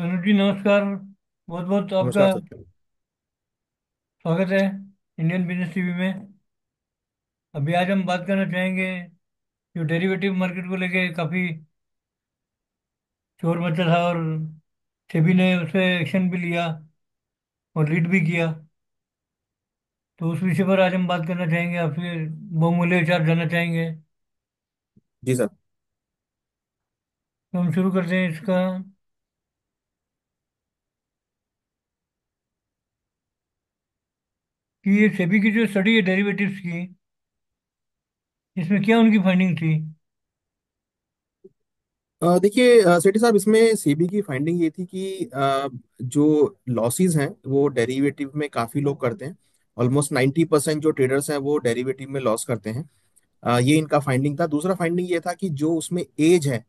अनुज जी नमस्कार। बहुत बहुत आपका नमस्कार सर। स्वागत है इंडियन बिजनेस टीवी में। अभी आज हम बात करना चाहेंगे जो डेरिवेटिव मार्केट को लेके काफ़ी शोर मचा था, और सेबी ने उस पर एक्शन भी लिया और लीड भी किया। तो उस विषय पर आज हम बात करना चाहेंगे, आपसे बहुमूल्य विचार जानना चाहेंगे। जी सर। तो हम शुरू करते हैं इसका कि ये सेबी की जो स्टडी है डेरिवेटिव्स की, इसमें क्या उनकी फाइंडिंग थी। देखिए सेठी साहब, इसमें सेबी की फाइंडिंग ये थी कि जो लॉसेस हैं वो डेरिवेटिव में काफ़ी लोग करते हैं। ऑलमोस्ट 90% जो ट्रेडर्स हैं वो डेरिवेटिव में लॉस करते हैं। ये इनका फाइंडिंग था। दूसरा फाइंडिंग ये था कि जो उसमें एज है,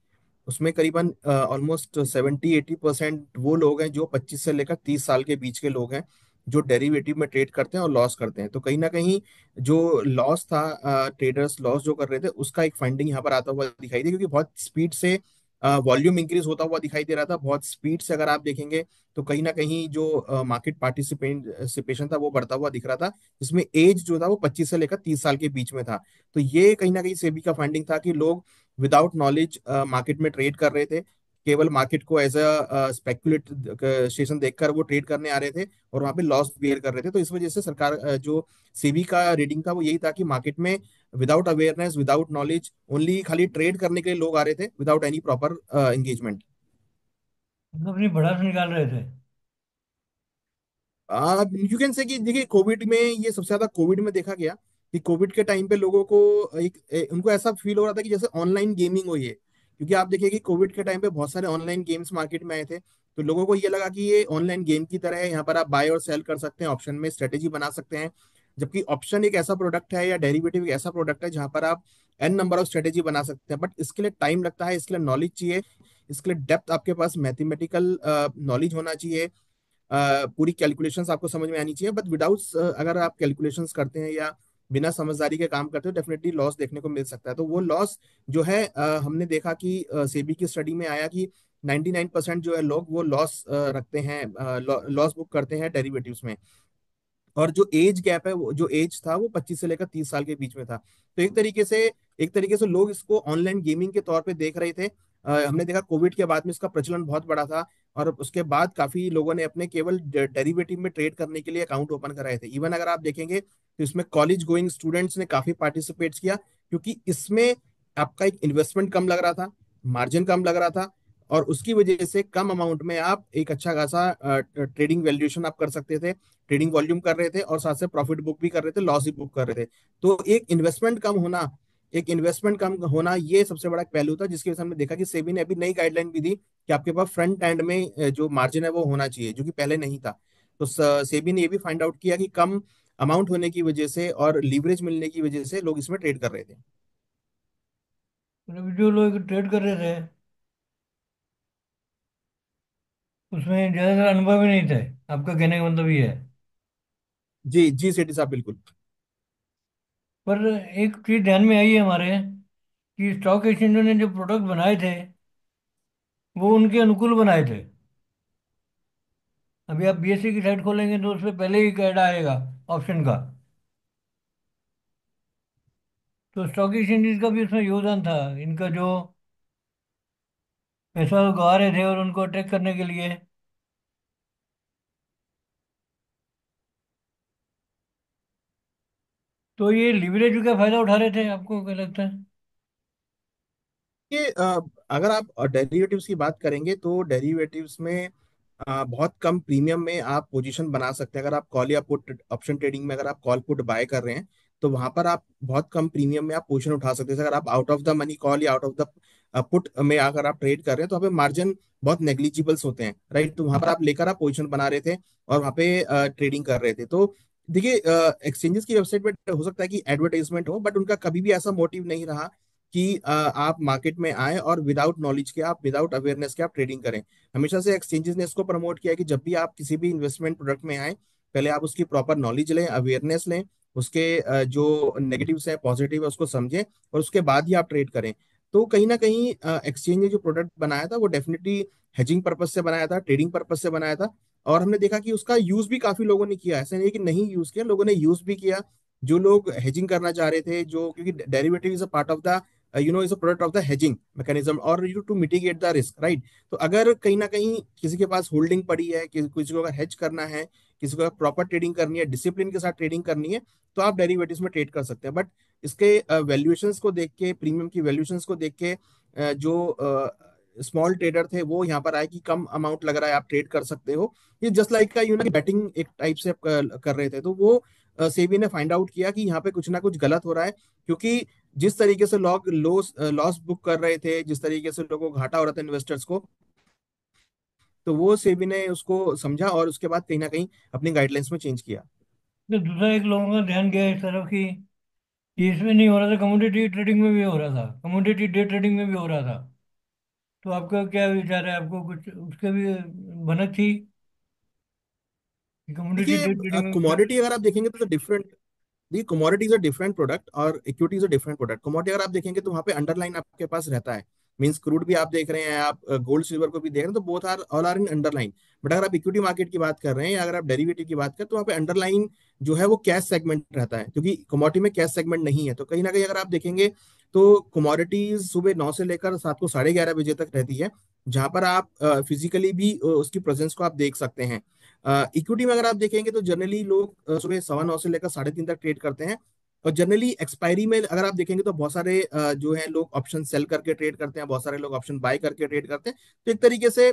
उसमें करीबन ऑलमोस्ट 70-80% वो लोग हैं जो 25 से लेकर 30 साल के बीच के लोग हैं जो डेरिवेटिव में ट्रेड करते हैं और लॉस करते हैं। तो कहीं ना कहीं जो लॉस था, ट्रेडर्स लॉस जो कर रहे थे, उसका एक फंडिंग यहाँ पर आता हुआ दिखाई दे, क्योंकि बहुत स्पीड से वॉल्यूम इंक्रीज होता हुआ दिखाई दे रहा था। बहुत स्पीड से अगर आप देखेंगे तो कहीं ना कहीं जो मार्केट पार्टिसिपेशन था वो बढ़ता हुआ दिख रहा था, जिसमें एज जो था वो 25 से लेकर 30 साल के बीच में था। तो ये कहीं ना कहीं सेबी का फाइंडिंग था कि लोग विदाउट नॉलेज मार्केट में ट्रेड कर रहे थे। केवल मार्केट को एज अ स्पेकुलेट स्टेशन देखकर वो ट्रेड करने आ रहे थे और वहां पे लॉस बियर कर रहे थे। तो इस वजह से सरकार जो सेबी का रीडिंग था वो यही था कि मार्केट में without awareness, without knowledge, only खाली ट्रेड करने के लिए लोग आ रहे थे विदाउट एनी प्रॉपर एंगेजमेंट। मतलब अपनी भड़ास निकाल रहे थे। यू कैन से कि देखिए, कोविड में ये सबसे ज्यादा कोविड में देखा गया कि कोविड के टाइम पे लोगों को उनको ऐसा फील हो रहा था कि जैसे ऑनलाइन गेमिंग हुई है। क्योंकि आप देखिए कि कोविड के टाइम पे बहुत सारे ऑनलाइन गेम्स मार्केट में आए थे, तो लोगों को ये लगा कि ये ऑनलाइन गेम की तरह है, यहाँ पर आप बाय और सेल कर सकते हैं, ऑप्शन में स्ट्रेटेजी बना सकते हैं। जबकि ऑप्शन एक ऐसा प्रोडक्ट है या डेरिवेटिव एक ऐसा प्रोडक्ट है जहां पर आप एन नंबर ऑफ स्ट्रेटेजी बना सकते हैं, बट इसके लिए टाइम लगता है, इसके लिए नॉलेज चाहिए, इसके लिए डेप्थ आपके पास मैथमेटिकल नॉलेज होना चाहिए। पूरी कैलकुलेशंस आपको समझ में आनी चाहिए। बट विदाउट, अगर आप कैलकुलेशंस करते हैं या बिना समझदारी के काम करते हो, डेफिनेटली लॉस देखने को मिल सकता है। तो वो लॉस जो है, हमने देखा कि सेबी की स्टडी में आया कि 99% जो है लोग वो लॉस रखते हैं, लॉस बुक करते हैं डेरिवेटिव्स में। और जो एज गैप है, वो जो एज था वो 25 से लेकर 30 साल के बीच में था। तो एक तरीके से लोग इसको ऑनलाइन गेमिंग के तौर पे देख रहे थे। हमने देखा कोविड के बाद में इसका प्रचलन बहुत बड़ा था, और उसके बाद काफी लोगों ने अपने केवल डेरिवेटिव में ट्रेड करने के लिए अकाउंट ओपन कराए थे। इवन अगर आप देखेंगे तो इसमें कॉलेज गोइंग स्टूडेंट्स ने काफी पार्टिसिपेट किया, क्योंकि इसमें आपका एक इन्वेस्टमेंट कम लग रहा था, मार्जिन कम लग रहा था, और उसकी वजह से कम अमाउंट में आप एक अच्छा खासा ट्रेडिंग वैल्यूएशन आप कर सकते थे, ट्रेडिंग वॉल्यूम कर रहे थे, और साथ से प्रॉफिट बुक भी कर रहे थे, लॉस भी बुक कर रहे थे। तो एक इन्वेस्टमेंट कम होना ये सबसे बड़ा एक पहलू था, जिसकी वजह से हमने देखा कि सेबी ने अभी नई गाइडलाइन भी दी कि आपके पास फ्रंट एंड में जो मार्जिन है वो होना चाहिए, जो कि पहले नहीं था। तो सेबी ने ये भी फाइंड आउट किया कि कम अमाउंट होने की वजह से और लीवरेज मिलने की वजह से लोग इसमें ट्रेड कर रहे थे। मतलब जो लोग ट्रेड कर रहे थे उसमें ज़्यादातर अनुभव ही नहीं थे। आपका कहने का मतलब ये है। जी जी सेठी साहब, बिल्कुल। पर एक चीज ध्यान में आई है हमारे कि स्टॉक एक्सचेंजों ने जो प्रोडक्ट बनाए थे वो उनके अनुकूल बनाए थे। अभी आप बीएससी की साइट खोलेंगे तो उसमें पहले ही ऐड आएगा ऑप्शन का। तो स्टॉक एक्सचेंजेस का भी उसमें योगदान था, इनका जो पैसा वो गंवा रहे थे और उनको अट्रैक्ट करने के लिए। तो ये लिवरेज का फायदा उठा रहे थे, आपको क्या लगता है। कि अगर आप डेरिवेटिव्स की बात करेंगे तो डेरिवेटिव्स में बहुत कम प्रीमियम में आप पोजीशन बना सकते हैं। अगर आप कॉल या पुट ऑप्शन ट्रेडिंग में अगर आप कॉल पुट बाय कर रहे हैं, तो वहां पर आप बहुत कम प्रीमियम में आप पोजीशन उठा सकते हैं। जैसे अगर आप out of the money call या आउट ऑफ द पुट में अगर आप ट्रेड कर रहे हैं, तो वहाँ पे मार्जिन बहुत नेग्लिजिबल्स होते हैं, राइट। तो वहां पर आप लेकर आप पोजीशन बना रहे थे और वहां पे ट्रेडिंग कर रहे थे। तो देखिए, एक्सचेंजेस की वेबसाइट पे हो सकता है कि एडवर्टाइजमेंट हो, बट उनका कभी भी ऐसा मोटिव नहीं रहा कि आप मार्केट में आए और विदाउट नॉलेज के, आप विदाउट अवेयरनेस के आप ट्रेडिंग करें। हमेशा से एक्सचेंजेस ने इसको प्रमोट किया है कि जब भी आप किसी भी इन्वेस्टमेंट प्रोडक्ट में आए, पहले आप उसकी प्रॉपर नॉलेज लें, अवेयरनेस लें, उसके जो नेगेटिव्स है पॉजिटिव है उसको समझें, और उसके बाद ही आप ट्रेड करें। तो कहीं ना कहीं एक्सचेंज ने जो प्रोडक्ट बनाया था वो डेफिनेटली हेजिंग पर्पज से बनाया था, ट्रेडिंग पर्पज से बनाया था। और हमने देखा कि उसका यूज भी काफी लोगों ने किया, ऐसा नहीं है कि नहीं यूज किया, लोगों ने यूज भी किया। जो लोग हेजिंग करना चाह रहे थे, जो क्योंकि derivative is a part of the is a product of the hedging mechanism और you to mitigate the risk, right. तो अगर कहीं ना कहीं किसी के पास होल्डिंग पड़ी है, किसी को अगर हेज करना है, किसी को प्रॉपर ट्रेडिंग करनी है, डिसिप्लिन के साथ ट्रेडिंग करनी है, तो आप डेरिवेटिव्स में ट्रेड कर सकते हैं। बट इसके वैल्यूएशंस को देख के, प्रीमियम की वैल्यूएशंस को देख के जो स्मॉल ट्रेडर थे वो यहाँ पर आए कि कम अमाउंट लग रहा है, आप ट्रेड कर सकते हो। ये जस्ट लाइक का बैटिंग एक टाइप से कर रहे थे। तो वो सेबी ने फाइंड आउट किया कि यहाँ पे कुछ ना कुछ गलत हो रहा है, क्योंकि जिस तरीके से लोग लॉस बुक कर रहे थे, जिस तरीके से लोगों को घाटा हो रहा था इन्वेस्टर्स को, तो वो सेबी ने उसको समझा और उसके बाद कहीं ना कहीं अपनी गाइडलाइंस में चेंज किया। तो दूसरा एक लोगों का ध्यान गया इस तरफ कि ये इसमें नहीं हो रहा था, कमोडिटी ट्रेडिंग में भी हो रहा था, कमोडिटी डे ट्रेडिंग में भी हो रहा था। तो आपका क्या विचार है, आपको कुछ उसके भी भनक थी कि कमोडिटी देखिए, डे ट्रेडिंग में क्या? कमोडिटी अगर आप देखेंगे तो डिफरेंट, देखिए commodity is a different product और equity is a different product. Commodity अगर आप देखेंगे तो वहाँ पे अंडरलाइन आपके पास रहता है, मींस क्रूड भी आप देख रहे हैं, आप गोल्ड सिल्वर को भी देख रहे हैं, तो both are all are in underline. But अगर आप इक्विटी मार्केट की बात कर रहे हैं या अगर आप डेरिवेटिव की बात करें, तो वहाँ पे अंडरलाइन जो है वो कैश सेगमेंट रहता है, क्योंकि कमोडिटी में कैश सेगमेंट नहीं है। तो कहीं ना कहीं अगर आप देखेंगे तो कमोडिटीज सुबह 9 से लेकर रात को 11:30 बजे तक रहती है, जहां पर आप फिजिकली भी उसकी प्रेजेंस को आप देख सकते हैं। इक्विटी में अगर आप देखेंगे तो जनरली लोग सुबह 9:15 से लेकर 3:30 तक ट्रेड करते हैं। और जनरली एक्सपायरी में अगर आप देखेंगे तो बहुत सारे जो है लोग ऑप्शन सेल करके ट्रेड करते हैं, बहुत सारे लोग ऑप्शन बाय करके ट्रेड करते हैं। तो एक तरीके से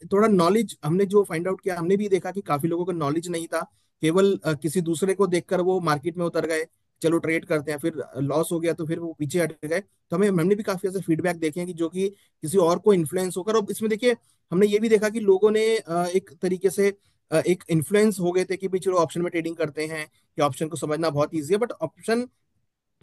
थोड़ा नॉलेज हमने जो फाइंड आउट किया, हमने भी देखा कि काफी लोगों को नॉलेज नहीं था, केवल किसी दूसरे को देखकर वो मार्केट में उतर गए, चलो ट्रेड करते हैं, फिर लॉस हो गया तो फिर वो पीछे हट गए। तो हमें हमने भी काफी ऐसे फीडबैक देखे हैं कि जो कि किसी और को इन्फ्लुएंस होकर, और इसमें देखिए हमने ये भी देखा कि लोगों ने एक तरीके से एक इन्फ्लुएंस हो गए थे कि भाई चलो ऑप्शन में ट्रेडिंग करते हैं, कि ऑप्शन को समझना बहुत ईजी है। बट ऑप्शन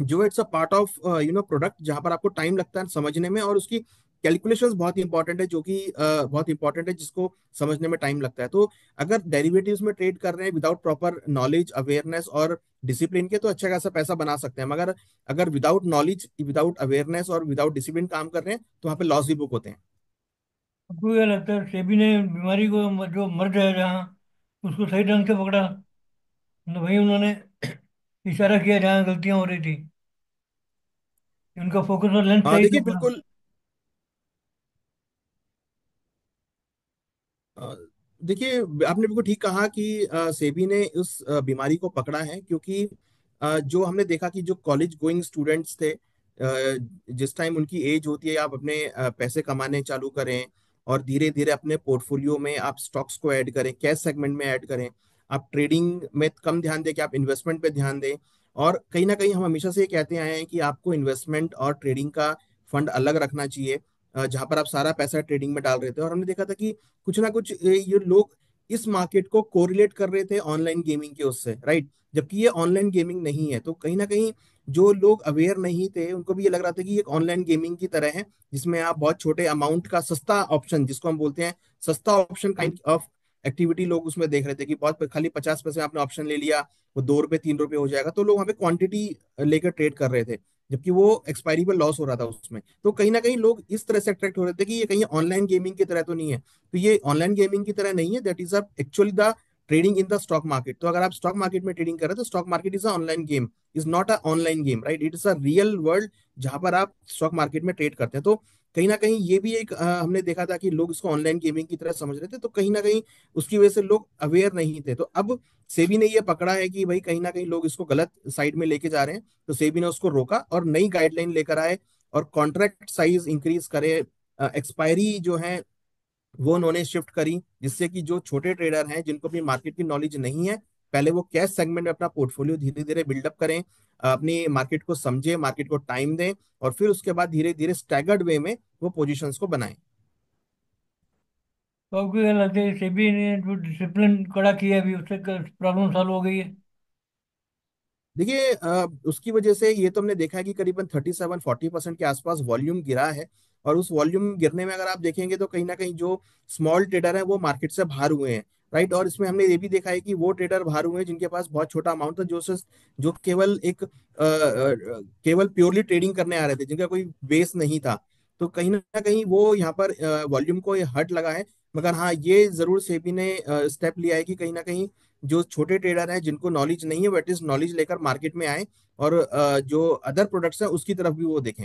जो it's a part of product, जहां पर आपको टाइम लगता है समझने में, और उसकी कैलकुलेशंस बहुत इंपॉर्टेंट है, जो कि बहुत इंपॉर्टेंट है, जिसको समझने में टाइम लगता है। तो अगर डेरिवेटिव्स में ट्रेड कर रहे हैं विदाउट प्रॉपर नॉलेज, अवेयरनेस और डिसिप्लिन के, तो अच्छा खासा पैसा बना सकते हैं। मगर अगर विदाउट नॉलेज, विदाउट अवेयरनेस और विदाउट डिसिप्लिन काम कर रहे हैं, तो वहाँ पे लॉस भी बुक होते हैं। आपको क्या लगता है सेबी ने बीमारी को जो मर्ज है जहाँ, उसको सही ढंग से पकड़ा? मतलब वही उन्होंने इशारा किया जहाँ गलतियां हो रही थी, उनका फोकस और लेंथ हाँ सही देखिए, था पूरा? बिल्कुल। अ, देखिए, आपने बिल्कुल ठीक कहा कि सेबी ने उस बीमारी को पकड़ा है, क्योंकि जो हमने देखा कि जो कॉलेज गोइंग स्टूडेंट्स थे, जिस टाइम उनकी एज होती है, आप अपने पैसे कमाने चालू करें और धीरे धीरे अपने पोर्टफोलियो में आप स्टॉक्स को ऐड करें, कैश सेगमेंट में ऐड करें, आप ट्रेडिंग में कम ध्यान दें कि आप इन्वेस्टमेंट पे ध्यान दें। और कहीं ना कहीं हम हमेशा से ये कहते आए हैं कि आपको इन्वेस्टमेंट और ट्रेडिंग का फंड अलग रखना चाहिए, जहां पर आप सारा पैसा ट्रेडिंग में डाल रहे थे। और हमने देखा था कि कुछ ना कुछ ये लोग इस मार्केट को कोरिलेट कर रहे थे ऑनलाइन गेमिंग के उससे, राइट। जबकि ये ऑनलाइन गेमिंग नहीं है। तो कहीं ना कहीं जो लोग अवेयर नहीं थे उनको भी ये लग रहा था कि ये एक ऑनलाइन गेमिंग की तरह है, जिसमें आप बहुत छोटे अमाउंट का सस्ता ऑप्शन, जिसको हम बोलते हैं सस्ता ऑप्शन काइंड ऑफ एक्टिविटी, लोग उसमें देख रहे थे कि बहुत खाली 50 पैसे में आपने ऑप्शन ले लिया, वो 2 रुपए 3 रुपए हो जाएगा। तो लोग वहाँ पे क्वांटिटी लेकर ट्रेड कर रहे थे, जबकि वो एक्सपायरी पर लॉस हो रहा था उसमें। तो कहीं ना कहीं लोग इस तरह से अट्रैक्ट हो रहे थे कि ये कहीं ऑनलाइन गेमिंग की तरह तो नहीं है। तो ये ऑनलाइन गेमिंग की तरह नहीं है, that is actually the trading in the stock market. तो अगर आप स्टॉक मार्केट में ट्रेडिंग कर रहे हैं तो stock market is a online game, is not a online game, right. It is a real world जहां पर आप स्टॉक मार्केट में ट्रेड करते हैं। तो कहीं ना कहीं ये भी एक हमने देखा था कि लोग इसको ऑनलाइन गेमिंग की तरह समझ रहे थे, तो कहीं ना कहीं उसकी वजह से लोग अवेयर नहीं थे। तो अब सेबी ने ये पकड़ा है कि भाई कहीं ना कहीं लोग इसको गलत साइड में लेके जा रहे हैं, तो सेबी ने उसको रोका और नई गाइडलाइन लेकर आए और कॉन्ट्रैक्ट साइज इंक्रीज करे, एक्सपायरी जो है वो उन्होंने शिफ्ट करी, जिससे कि जो छोटे ट्रेडर हैं जिनको अपनी मार्केट की नॉलेज नहीं है, पहले वो कैश सेगमेंट में अपना पोर्टफोलियो धीरे धीरे बिल्डअप करें, अपनी मार्केट को समझे, मार्केट को टाइम दें, और फिर उसके बाद धीरे धीरे स्टैगर्ड वे में वो पोजीशंस को बनाएं। तो आपको क्या लगता है सेबी ने जो डिसिप्लिन कड़ा किया है, अभी उससे प्रॉब्लम सॉल्व हो गई है? देखिए, उसकी वजह से ये तो हमने देखा है कि करीबन 37-40% के आसपास वॉल्यूम गिरा है। और उस वॉल्यूम गिरने में अगर आप देखेंगे तो कहीं ना कहीं जो स्मॉल ट्रेडर है वो मार्केट से बाहर हुए हैं। राइट, और इसमें हमने ये भी देखा है कि वो ट्रेडर बाहर हुए हैं जिनके पास बहुत छोटा अमाउंट था, जो केवल केवल प्योरली ट्रेडिंग करने आ रहे थे, जिनका कोई बेस नहीं था। तो कहीं ना कहीं वो यहाँ पर वॉल्यूम को ये हर्ट लगा है। मगर हाँ, ये जरूर सेबी ने स्टेप लिया है कि कहीं ना कहीं जो छोटे ट्रेडर हैं जिनको नॉलेज नहीं है वो एटलीस्ट नॉलेज लेकर मार्केट में आए, और जो अदर प्रोडक्ट्स हैं उसकी तरफ भी वो देखें।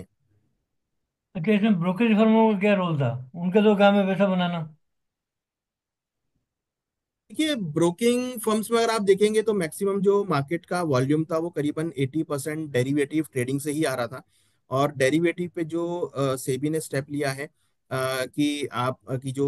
अच्छा, इसमें ब्रोकरेज फर्मों का क्या रोल था? उनका तो काम है पैसा बनाना। देखिए, ब्रोकिंग फर्म्स में अगर आप देखेंगे तो मैक्सिमम जो मार्केट का वॉल्यूम था वो करीबन 80% डेरिवेटिव ट्रेडिंग से ही आ रहा था। और डेरिवेटिव पे जो सेबी ने स्टेप लिया है कि आप की जो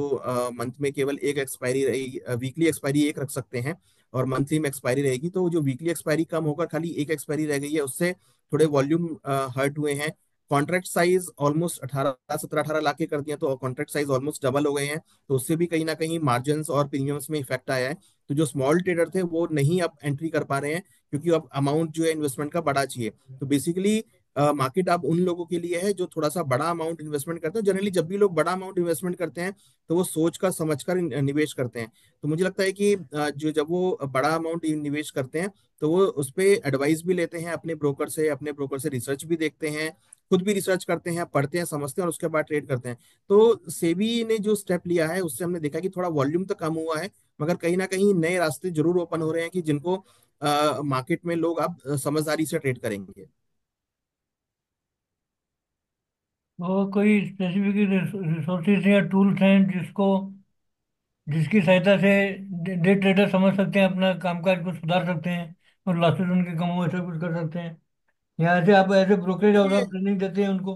मंथ में केवल एक एक्सपायरी रहेगी, वीकली एक्सपायरी एक रख सकते हैं, और मंथली में एक्सपायरी रहेगी, तो जो वीकली एक्सपायरी कम होकर खाली एक एक्सपायरी रह गई है, उससे थोड़े वॉल्यूम हर्ट हुए हैं। कॉन्ट्रैक्ट साइज ऑलमोस्ट 18 लाख के कर दिया, तो कॉन्ट्रैक्ट साइज ऑलमोस्ट डबल हो गए हैं। तो उससे भी कहीं ना कहीं मार्जिन और प्रीमियम्स में इफेक्ट आया है। तो जो स्मॉल ट्रेडर थे वो नहीं अब एंट्री कर पा रहे हैं, क्योंकि अब अमाउंट जो है इन्वेस्टमेंट का बढ़ा चाहिए। तो बेसिकली मार्केट अब उन लोगों के लिए है जो थोड़ा सा बड़ा अमाउंट इन्वेस्टमेंट करते हैं। जनरली जब भी लोग बड़ा अमाउंट इन्वेस्टमेंट करते हैं तो वो सोच कर समझ कर निवेश करते हैं। तो मुझे लगता है कि जो जब वो बड़ा अमाउंट निवेश करते हैं तो वो उस पर एडवाइस भी लेते हैं अपने ब्रोकर से रिसर्च भी देखते हैं, खुद भी रिसर्च करते हैं, पढ़ते हैं, समझते हैं, और उसके बाद ट्रेड करते हैं। तो सेबी ने जो स्टेप लिया है उससे हमने देखा कि थोड़ा वॉल्यूम तो कम हुआ है, मगर कहीं ना कहीं नए रास्ते जरूर ओपन हो रहे हैं कि जिनको मार्केट में लोग अब समझदारी से ट्रेड करेंगे। वो कोई स्पेसिफिक रिसोर्सेज या टूल्स हैं जिसकी सहायता से डे ट्रेडर समझ सकते हैं, अपना कामकाज को सुधार सकते हैं और लॉसेज उनके कम हो, ऐसा कुछ कर सकते हैं? या ऐसे आप ऐसे ब्रोकरेज हाउस देखिए आप ट्रेनिंग देते हैं उनको?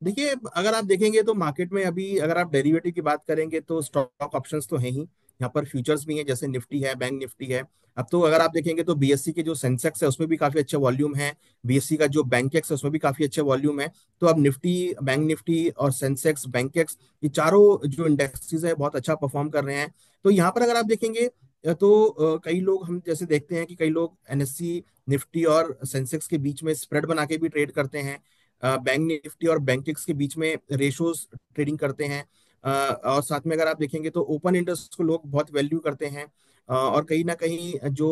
देखिए अगर आप देखेंगे तो मार्केट में अभी अगर आप डेरिवेटिव की बात करेंगे तो स्टॉक ऑप्शंस तो है ही, यहाँ पर फ्यूचर्स भी हैं, जैसे निफ्टी है, बैंक निफ्टी है। अब तो अगर आप देखेंगे तो बीएससी के जो सेंसेक्स है उसमें भी काफी अच्छा वॉल्यूम है, बीएससी का जो बैंकेक्स है उसमें भी काफी अच्छा वॉल्यूम है। तो अब निफ्टी, बैंक निफ्टी और सेंसेक्स, बैंकेक्स, ये चारों जो इंडेक्सेस है बहुत अच्छा परफॉर्म कर रहे हैं। तो यहाँ पर अगर आप देखेंगे तो कई लोग, हम जैसे देखते हैं कि कई लोग एनएससी, निफ्टी और सेंसेक्स के बीच में स्प्रेड बना के भी ट्रेड करते हैं, बैंक निफ्टी और बैंकेक्स के बीच में रेशोज ट्रेडिंग करते हैं। और साथ में अगर आप देखेंगे तो ओपन इंटरेस्ट को लोग बहुत वैल्यू करते हैं। और कहीं ना कहीं जो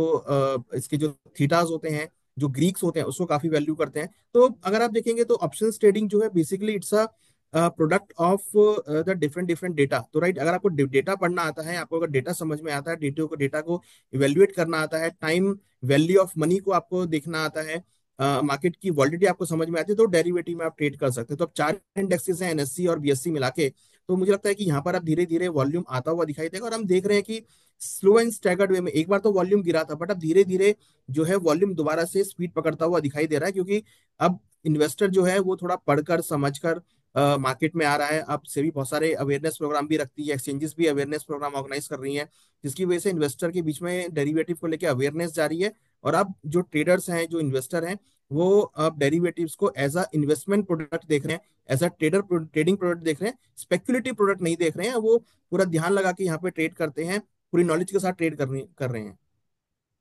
इसके जो थीटाज होते हैं, जो ग्रीक्स होते हैं, उसको काफी वैल्यू करते हैं। तो अगर आप देखेंगे तो ऑप्शंस ट्रेडिंग जो है basically it's a product of the different different data. तो राइट, अगर आपको डेटा पढ़ना आता है, आपको अगर डेटा समझ में आता है, डेटा को इवेल्युएट करना आता है, टाइम वैल्यू ऑफ मनी को आपको देखना आता है, मार्केट की वॉलिडिटी आपको समझ में आती है, तो डेरिवेटिव में आप ट्रेड कर सकते हैं। तो अब चार इंडेक्सेस हैं एनएससी और बीएससी मिला के। तो मुझे लगता है कि यहाँ पर अब धीरे धीरे वॉल्यूम आता हुआ दिखाई देगा, और हम देख रहे हैं कि स्लो एंड स्टैगर्ड वे में एक बार तो वॉल्यूम गिरा था, बट अब धीरे धीरे जो है वॉल्यूम दोबारा से स्पीड पकड़ता हुआ दिखाई दे रहा है, क्योंकि अब इन्वेस्टर जो है वो थोड़ा पढ़कर समझकर मार्केट में आ रहा है। अब से भी बहुत सारे अवेयरनेस प्रोग्राम भी रखती है, एक्सचेंजेस भी अवेयरनेस प्रोग्राम ऑर्गेनाइज कर रही हैं, जिसकी वजह से इन्वेस्टर के बीच में डेरिवेटिव को लेकर अवेयरनेस जारी है। और अब जो ट्रेडर्स हैं, जो इन्वेस्टर हैं, वो अब डेरिवेटिव्स को एज अ इन्वेस्टमेंट प्रोडक्ट देख रहे हैं, एज अ ट्रेडिंग प्रोडक्ट देख रहे हैं, स्पेक्युलेटिव प्रोडक्ट नहीं देख रहे हैं। वो पूरा ध्यान लगा के यहाँ पे ट्रेड करते हैं, पूरी नॉलेज के साथ ट्रेड कर रहे हैं।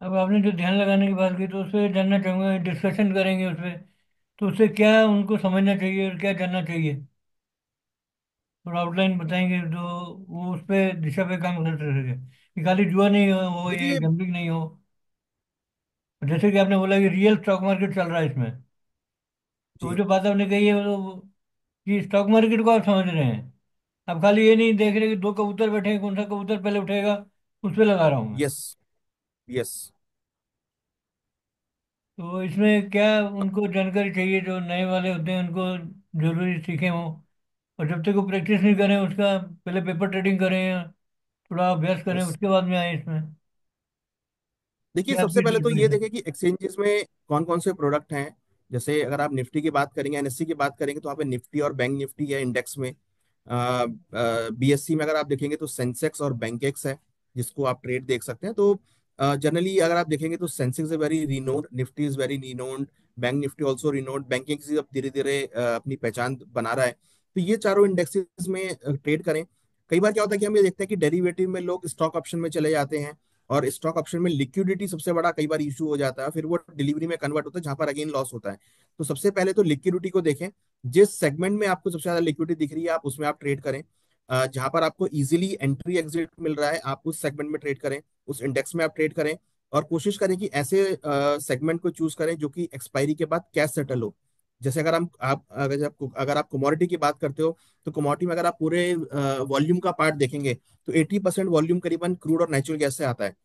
अब आपने जो ध्यान लगाने की बात की तो उससे जानना चाहूँगा, डिस्कशन करेंगे उस पर। तो उससे क्या उनको समझना चाहिए और क्या जानना चाहिए? थोड़ा आउटलाइन बताएंगे तो वो उस पर दिशा पे काम कर सके, कि खाली जुआ नहीं हो ये देखिए गैम्बलिंग नहीं हो। जैसे कि आपने बोला कि रियल स्टॉक मार्केट चल रहा है इसमें, तो वो जी, जो बात आपने कही है कि स्टॉक मार्केट को आप समझ रहे हैं। अब खाली ये नहीं देख रहे कि दो कबूतर बैठे हैं, कौन सा कबूतर पहले उठेगा उस पर लगा रहा हूँ मैं। Yes, yes. तो इसमें क्या उनको जानकारी चाहिए, जो नए वाले होते हैं उनको जरूरी सीखे हों। और जब तक वो प्रैक्टिस नहीं करें उसका, पहले पेपर ट्रेडिंग करें, थोड़ा अभ्यास करें, यस, उसके बाद में आए इसमें। देखिए क्या सबसे आपकी पहले तो ये एडवाइस है? देखें कि एक्सचेंजेस में कौन कौन से प्रोडक्ट हैं। जैसे अगर आप निफ्टी की बात करेंगे, एनएससी की बात करेंगे, तो वहाँ पे निफ्टी और बैंक निफ्टी है इंडेक्स में। बीएससी में अगर आप देखेंगे तो सेंसेक्स और बैंकेक्स है, जिसको आप ट्रेड देख सकते हैं। तो जनरली अगर आप देखेंगे तो Sensex is very renowned, Nifty is very renowned, bank Nifty also renowned, banking अब धीरे धीरे अपनी पहचान बना रहा है। तो ये चारों इंडेक्सेस में ट्रेड करें। कई बार क्या होता है कि हम ये देखते हैं कि डेरिवेटिव में लोग स्टॉक ऑप्शन में चले जाते हैं, और स्टॉक ऑप्शन में लिक्विडिटी सबसे बड़ा कई बार इशू हो जाता है, फिर वो डिलीवरी में कन्वर्ट होता है जहां पर अगेन लॉस होता है। तो सबसे पहले तो लिक्विडिटी को देखें, जिस सेगमेंट में आपको सबसे ज्यादा लिक्विडिटी दिख रही है आप उसमें आप ट्रेड करें। जहां पर आपको इजीली एंट्री एग्जिट मिल रहा है आप उस सेगमेंट में ट्रेड करें, उस इंडेक्स में आप ट्रेड करें। और कोशिश करें कि ऐसे सेगमेंट को चूज करें जो कि एक्सपायरी के बाद कैश सेटल हो। जैसे अगर हम आप अगर आप कमोडिटी की बात करते हो, तो कमोडिटी में अगर आप पूरे वॉल्यूम का पार्ट देखेंगे तो 80% वॉल्यूम करीबन क्रूड और नेचुरल गैस से आता है।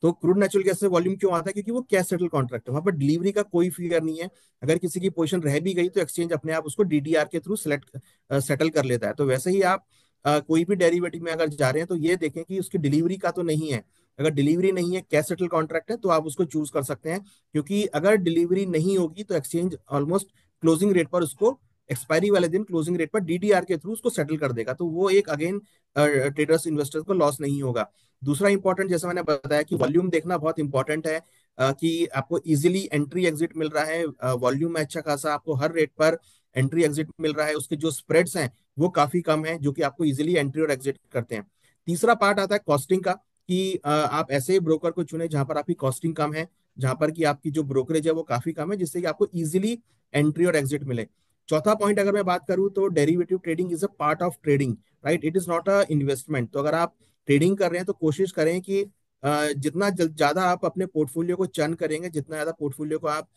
तो क्रूड नेचुरल गैस से वॉल्यूम क्यों आता है? क्योंकि वो कैश सेटल कॉन्ट्रैक्ट है, वहां पर डिलीवरी का कोई फिगर नहीं है। अगर किसी की पोजीशन रह भी गई तो एक्सचेंज अपने आप उसको डीडीआर के थ्रू सेलेक्ट सेटल कर लेता है। तो वैसे ही आप कोई भी डेरिवेटिव में अगर जा रहे हैं तो ये देखें कि उसकी डिलीवरी का तो नहीं है। अगर डिलीवरी नहीं है, कैश सेटल कॉन्ट्रैक्ट है, तो आप उसको चूज कर सकते हैं। क्योंकि अगर डिलीवरी नहीं होगी तो एक्सचेंज ऑलमोस्ट क्लोजिंग रेट पर उसको, एक्सपायरी वाले दिन क्लोजिंग रेट पर डीडीआर के थ्रू उसको सेटल कर देगा। तो वो एक अगेन ट्रेडर्स इन्वेस्टर्स को लॉस नहीं होगा। दूसरा इंपॉर्टेंट, जैसे मैंने बताया कि वॉल्यूम देखना बहुत इंपॉर्टेंट है, कि आपको इजीली एंट्री एग्जिट मिल रहा है, वॉल्यूम में अच्छा खासा आपको हर रेट पर एंट्री एग्जिट मिल रहा है, उसके जो स्प्रेड्स हैं वो काफी कम है जो कि आपको इजीली एंट्री और एग्जिट करते हैं। तीसरा पार्ट आता है कॉस्टिंग का, कि आप ऐसे ब्रोकर को चुने जहां पर आपकी कॉस्टिंग कम है, जहां पर कि आपकी जो ब्रोकरेज है वो काफी कम है, जिससे कि आपको इजीली एंट्री और एग्जिट मिले। चौथा पॉइंट अगर मैं बात करूं तो derivative trading is a part of trading, right, it is not a investment. तो अगर आप ट्रेडिंग कर रहे हैं तो कोशिश करें कि जितना ज्यादा आप अपने पोर्टफोलियो को चर्न करेंगे, जितना ज्यादा पोर्टफोलियो को आप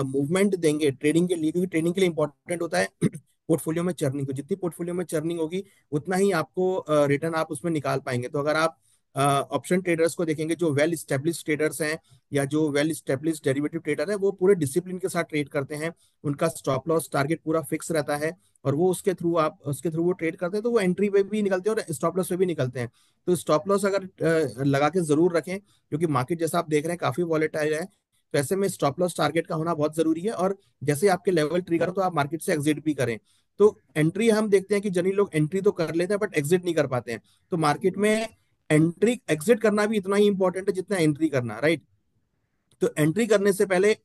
मूवमेंट देंगे ट्रेडिंग के लिए, क्योंकि ट्रेडिंग के लिए इंपॉर्टेंट होता है पोर्टफोलियो में चर्निंग। तो जितनी पोर्टफोलियो में चर्निंग होगी उतना ही आपको रिटर्न आप उसमें निकाल पाएंगे। तो अगर आप ऑप्शन ट्रेडर्स को देखेंगे, जो वेल स्टेब्लिश ट्रेडर्स हैं या जो वेल स्टेब्लिश डेरिवेटिव ट्रेडर है, वो पूरे डिसिप्लिन के साथ ट्रेड करते हैं। उनका स्टॉप लॉस टारगेट पूरा फिक्स रहता है, और वो उसके थ्रू वो ट्रेड करते हैं, तो वो एंट्री पे भी निकलते हैं और स्टॉप लॉस पे भी निकलते हैं। तो स्टॉप लॉस अगर लगा के जरूर रखें, क्योंकि मार्केट जैसा आप देख रहे हैं काफी वॉलेटाइल है। तो ऐसे में स्टॉप लॉस टारगेट का होना बहुत जरूरी है, और जैसे आपके लेवल ट्रिगर हो तो आप मार्केट से एग्जिट भी करें। तो एंट्री हम देखते हैं कि जनरली लोग एंट्री तो कर लेते हैं बट एग्जिट नहीं कर पाते हैं। तो मार्केट में एंट्री एग्जिट करना भी इतना ही इंपॉर्टेंट है जितना एंट्री करना, राइट। तो एंट्री करने से पहले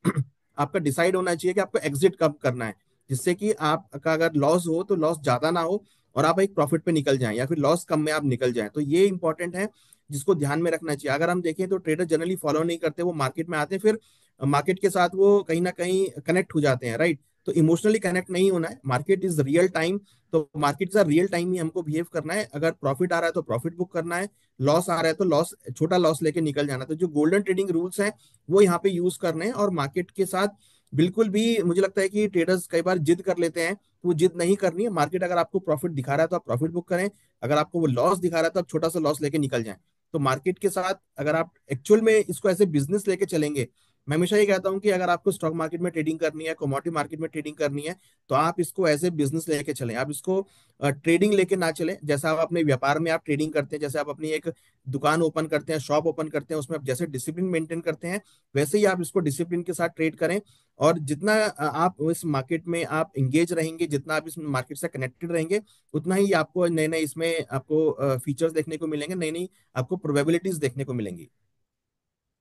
आपका डिसाइड होना चाहिए कि आपको एग्जिट कब करना है, जिससे कि आपका अगर लॉस हो तो लॉस ज्यादा ना हो और आप एक प्रॉफिट पे निकल जाएं, या फिर लॉस कम में आप निकल जाएं। तो ये इंपॉर्टेंट है जिसको ध्यान में रखना चाहिए। अगर हम देखें तो ट्रेडर जनरली फॉलो नहीं करते, वो मार्केट में आते हैं, फिर मार्केट के साथ वो कहीं ना कहीं कनेक्ट हो जाते हैं, राइट। तो इमोशनली कनेक्ट नहीं होना है, मार्केट इज रियल टाइम। तो मार्केट के साथ रियल टाइम ही हमको बिहेव करना है। अगर प्रॉफिट आ रहा है तो प्रॉफिट बुक करना है, लॉस आ रहा है तो लॉस, छोटा लॉस लेके निकल जाना। तो जो गोल्डन ट्रेडिंग रूल्स हैं वो यहाँ पे यूज करने हैं, और मार्केट के साथ बिल्कुल भी, मुझे लगता है कि ट्रेडर्स कई बार जिद कर लेते हैं, तो वो जिद नहीं करनी है। मार्केट अगर आपको प्रॉफिट दिखा रहा है तो आप प्रॉफिट बुक करें, अगर आपको वो लॉस दिखा रहा है तो आप छोटा सा लॉस लेके निकल जाएं। तो मार्केट के साथ अगर आप एक्चुअल में इसको ऐसे बिजनेस लेके चलेंगे, मैं हमेशा ये कहता हूँ कि अगर आपको स्टॉक मार्केट में ट्रेडिंग करनी है, कमोडिटी मार्केट में ट्रेडिंग करनी है, तो आप इसको एज ए बिजनेस लेके चलें। आप इसको ट्रेडिंग लेके ना चलें। जैसा आप अपने व्यापार में आप ट्रेडिंग करते हैं, जैसे आप अपनी एक दुकान ओपन करते हैं, शॉप ओपन करते हैं, उसमें आप जैसे डिसिप्लिन मेंटेन करते हैं, वैसे ही आप इसको डिसिप्लिन के साथ ट्रेड करें। और जितना आप इस मार्केट में आप इंगेज रहेंगे, जितना आप इस मार्केट से कनेक्टेड रहेंगे, उतना ही आपको नए नए इसमें आपको फीचर्स देखने को मिलेंगे, नई नई आपको प्रोबेबिलिटीज देखने को मिलेंगी।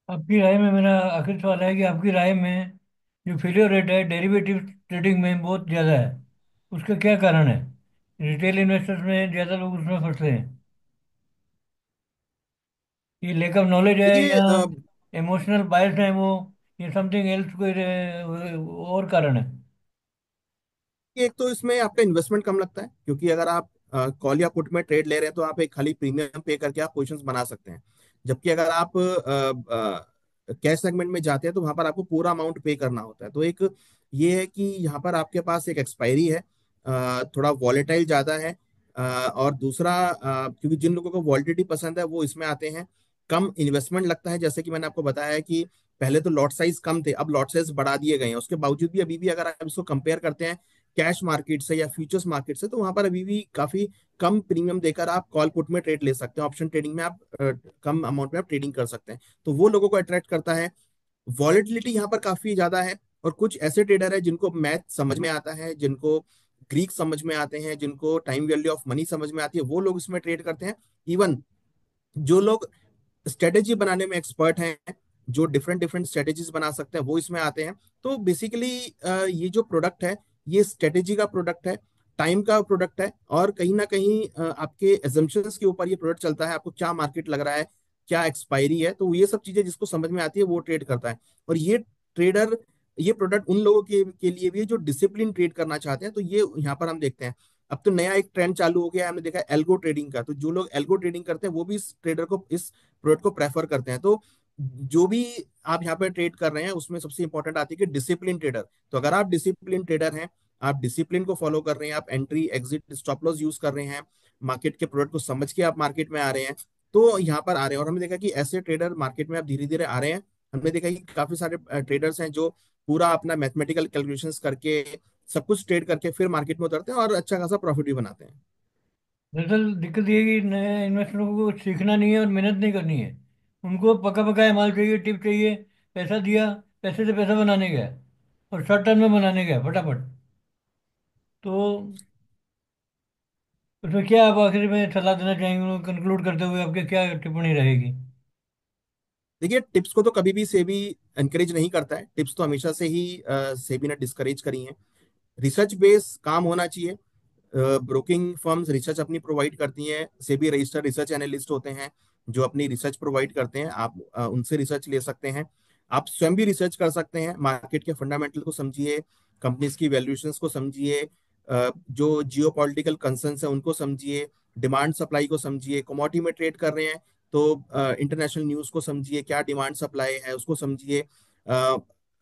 आपकी राय में, मेरा आखिरी सवाल है कि आपकी राय में जो फेलियर रेट है डेरिवेटिव ट्रेडिंग में बहुत ज़्यादा है, उसका क्या कारण है? रिटेल इन्वेस्टर्स में ज़्यादा लोग उसमें फंसते हैं, ये लैक ऑफ नॉलेज है देखिए, या इमोशनल बायस है वो, ये समथिंग एल्स कोई और कारण है? एक तो इसमें आपका इन्वेस्टमेंट कम लगता है, क्योंकि अगर आप कॉल या पुट में ट्रेड ले रहे हैं तो आप एक खाली प्रीमियम पे करके आप पोजीशंस बना सकते हैं। जबकि अगर आप कैश सेगमेंट में जाते हैं तो वहां पर आपको पूरा अमाउंट पे करना होता है। तो एक ये है कि यहाँ पर आपके पास एक एक्सपायरी है, थोड़ा वॉलेटाइल ज्यादा है, और दूसरा क्योंकि जिन लोगों को वॉलिडिटी पसंद है वो इसमें आते हैं। कम इन्वेस्टमेंट लगता है, जैसे कि मैंने आपको बताया है कि पहले तो लॉट साइज कम थे, अब लॉट साइज बढ़ा दिए गए हैं। उसके बावजूद भी अभी भी अगर आप इसको कंपेयर करते हैं कैश मार्केट से या फ्यूचर्स मार्केट से, तो वहां पर अभी भी काफी कम प्रीमियम देकर आप कॉल पुट में ट्रेड ले सकते हैं। ऑप्शन ट्रेडिंग में आप कम अमाउंट में आप ट्रेडिंग कर सकते हैं। तो वो लोगों को अट्रैक्ट करता है। वॉलेटिलिटी यहाँ पर काफी ज्यादा है, और कुछ ऐसे ट्रेडर है जिनको मैथ समझ में आता है, जिनको ग्रीक समझ में आते हैं, जिनको टाइम वैल्यू ऑफ मनी समझ में आती है, वो लोग इसमें ट्रेड करते हैं। इवन जो लोग स्ट्रेटेजी बनाने में एक्सपर्ट हैं, जो डिफरेंट डिफरेंट स्ट्रेटेजीज बना सकते हैं, वो इसमें आते हैं। तो बेसिकली ये जो प्रोडक्ट है, ये स्ट्रेटेजी का प्रोडक्ट है, टाइम का प्रोडक्ट है, और कहीं ना कहीं आपके एजम्पशंस के ऊपर ये प्रोडक्ट चलता है। आपको क्या मार्केट लग रहा है, क्या एक्सपायरी है, तो ये सब चीजें जिसको समझ में आती है वो ट्रेड करता है। और ये ट्रेडर, ये प्रोडक्ट उन लोगों के लिए भी है जो डिसिप्लिन ट्रेड करना चाहते हैं। तो ये यहाँ पर हम देखते हैं अब तो नया एक ट्रेंड चालू हो गया है, हमने देखा है एल्गो ट्रेडिंग का। तो जो लोग एल्गो ट्रेडिंग करते हैं वो भी इस ट्रेडर को, इस प्रोडक्ट को प्रेफर करते हैं। तो जो भी आप यहाँ पे ट्रेड कर रहे हैं उसमें सबसे इंपॉर्टेंट आती है कि डिसिप्लिन ट्रेडर। तो अगर आप डिसिप्लिन ट्रेडर हैं, आप डिसिप्लिन को फॉलो कर रहे हैं, आप entry exit stop loss use कर रहे हैं, मार्केट के प्रोडक्ट को समझ के आप मार्केट में आ रहे हैं, तो यहाँ पर आ रहे हैं। और हमने देखा कि ऐसे ट्रेडर मार्केट में अब धीरे धीरे आ रहे हैं। हमने देखा कि काफी सारे ट्रेडर्स हैं जो पूरा अपना मैथमेटिकल कैलकुलेशंस करके, सब कुछ ट्रेड करके फिर मार्केट में उतरते हैं और अच्छा खासा प्रॉफिट भी बनाते हैं। दरअसल दिक्कत ये है कि नए इन्वेस्टरों को कुछ सीखना नहीं है और मेहनत नहीं करनी है। उनको पका पकाया माल चाहिए, टिप चाहिए, पैसा दिया, पैसे से पैसा बनाने गया और शॉर्ट टर्म में बनाने गया फटाफट। तो उसमें क्या आप आखिर में सलाह देना चाहेंगे, कंक्लूड करते हुए आपकी क्या टिप्पणी रहेगी? देखिए, टिप्स को तो कभी भी सेबी एनकरेज नहीं करता है। टिप्स तो हमेशा से ही सेबी ने डिस्करेज करी हैं। रिसर्च बेस काम होना चाहिए। ब्रोकिंग फर्म्स रिसर्च अपनी प्रोवाइड करती हैं, सेबी रजिस्टर्ड रिसर्च एनालिस्ट होते हैं जो अपनी रिसर्च प्रोवाइड करते हैं। आप उनसे रिसर्च ले सकते हैं। आप स्वयं भी रिसर्च कर सकते हैं, मार्केट के फंडामेंटल को समझिए, कंपनीज की वैल्यूएशंस को समझिए, जो जियो पॉलिटिकल कंसर्न्स हैं उनको समझिए, डिमांड सप्लाई को समझिए। कमोडिटी में ट्रेड कर रहे हैं तो इंटरनेशनल न्यूज़ को समझिए, क्या डिमांड सप्लाई है उसको समझिए।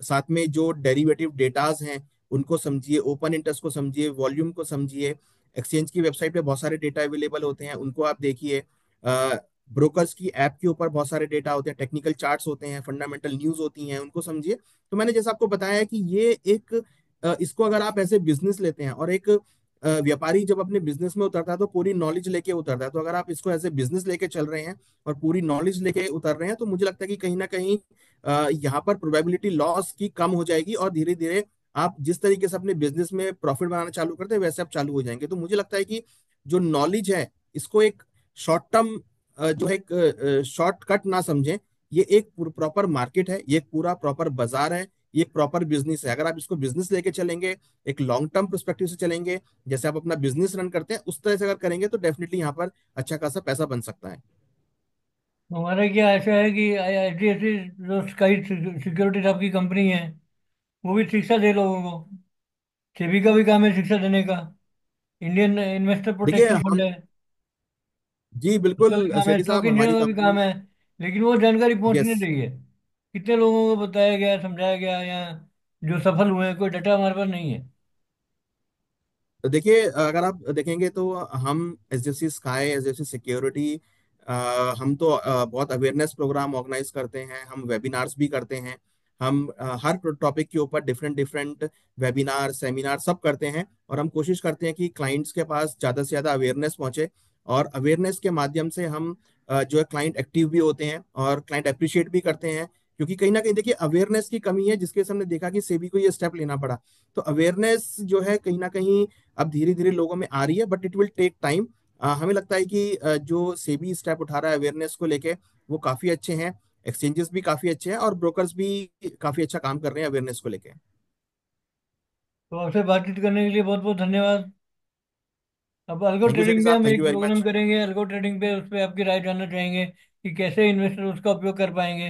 साथ में जो डेरिवेटिव डेटाज हैं उनको समझिए, ओपन इंटरेस्ट को समझिए, वॉल्यूम को समझिए। एक्सचेंज की वेबसाइट पे बहुत सारे डेटा अवेलेबल होते हैं, उनको आप देखिए। ब्रोकर्स की ऐप के ऊपर बहुत सारे डेटा होते हैं, टेक्निकल चार्ट्स होते हैं, फंडामेंटल न्यूज होती हैं, उनको समझिए। तो मैंने जैसा आपको बताया है कि ये एक इसको अगर आप ऐसे बिजनेस लेते हैं, और एक व्यापारी जब अपने बिजनेस में उतरता है तो पूरी नॉलेज लेके उतरता है। तो अगर आप इसको ऐसे बिजनेस लेके चल रहे हैं और पूरी नॉलेज लेके उतर रहे हैं, तो मुझे लगता है कि कहीं ना कहीं यहाँ पर प्रोबेबिलिटी लॉस की कम हो जाएगी, और धीरे धीरे आप जिस तरीके से अपने बिजनेस में प्रॉफिट बनाना चालू करते हैं वैसे आप चालू हो जाएंगे। तो मुझे लगता है कि जो नॉलेज है इसको एक शॉर्ट टर्म, जो है एक शॉर्टकट ना समझें। ये एक प्रॉपर मार्केट है, ये एक पूरा प्रॉपर बाजार है, ये एक प्रॉपर बिजनेस है। अगर आप इसको बिजनेस लेके चलेंगे, एक लॉन्ग टर्म पर्सपेक्टिव से चलेंगे, जैसे आप अपना बिजनेस रन करते हैं उस तरह से अगर करेंगे, तो डेफिनेटली यहाँ पर अच्छा खासा पैसा बन सकता है। हमारा क्या ऐसा है कि ICICI जो स्काई सिक्योरिटीज आपकी कंपनी है, वो भी शिक्षा दे लोगों को। सेबी का भी काम है शिक्षा देने का। इंडियन इन्वेस्टर देखिए प्रोटेक्शन फंड हम, है, जी उसका भी बिल्कुल काम है, सेठी स्टॉक साहब, इंडिया हमारी का भी कंपनी, काम है। लेकिन वो जानकारी पहुंच यस। नहीं रही है। कितने लोगों को बताया गया, समझाया गया, या जो सफल हुए हैं, कोई डाटा हमारे पास नहीं है। तो देखिए, अगर आप देखेंगे तो हम एस जैसी स्काई, एस जैसी सिक्योरिटी, हम तो बहुत अवेयरनेस प्रोग्राम ऑर्गेनाइज करते हैं, हम वेबिनार्स भी करते हैं। हम हर टॉपिक के ऊपर डिफरेंट डिफरेंट वेबिनार सेमिनार सब करते हैं, और हम कोशिश करते हैं कि क्लाइंट्स के पास ज़्यादा से ज़्यादा अवेयरनेस पहुंचे। और अवेयरनेस के माध्यम से हम जो है क्लाइंट एक्टिव भी होते हैं और क्लाइंट अप्रिशिएट भी करते हैं। क्योंकि कहीं ना कहीं देखिए अवेयरनेस की कमी है, जिसके से हमने देखा कि सेबी को ये स्टेप लेना पड़ा। तो अवेयरनेस जो है कहीं ना कहीं अब धीरे धीरे लोगों में आ रही है, but it will take time. हमें लगता है कि जो सेबी स्टेप उठा रहा है अवेयरनेस को लेके, वो काफी अच्छे हैं। एक्सचेंजेस भी काफी अच्छे हैं और ब्रोकर्स भी काफी अच्छा काम कर रहे हैं अवेयरनेस को लेके। तो आपसे बातचीत करने के लिए बहुत बहुत धन्यवाद। अब algo thank you Sethi trading पे साहब, हम थैंक एक यू वेरी प्रोग्राम मच। करेंगे। अल्गो ट्रेडिंग पे उस पर आपकी राय जानना चाहेंगे कि कैसे इन्वेस्टर उसका उपयोग कर पाएंगे।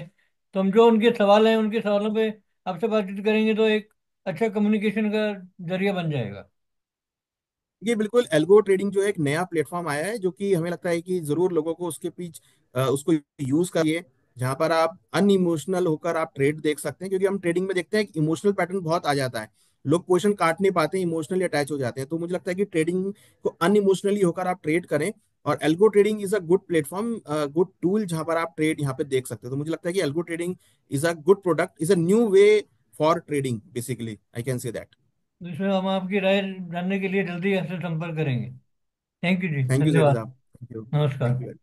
तो हम जो उनके सवाल हैं उनके सवालों पे आपसे बातचीत करेंगे, तो एक अच्छा कम्युनिकेशन का जरिया बन जाएगा। ये बिल्कुल एल्गो ट्रेडिंग जो है एक नया प्लेटफॉर्म आया है, जो कि हमें लगता है कि जरूर लोगों को उसके पीछ उसको यूज करिए, जहां पर आप अनइमोशनल होकर आप ट्रेड देख सकते हैं। क्योंकि हम ट्रेडिंग में देखते हैं कि इमोशनल पैटर्न बहुत आ जाता है, लोग पोजीशन काट नहीं पाते, इमोशनली अटैच हो जाते हैं। तो मुझे लगता है कि ट्रेडिंग को अनइमोशनली होकर आप ट्रेड करें, और algo trading is a good platform, good tool, जहां पर आप ट्रेड यहाँ पे देख सकते हैं। तो मुझे लगता है कि algo trading is a good product, is a new way for trading, basically I can say that. तो इसमें हम आपकी राय जानने के लिए जल्दी आपसे संपर्क करेंगे। थैंक यू जी, थैंक यू सेठी धन्यवाद। साहब, थैंक यू। थैंक नमस्कार। यू।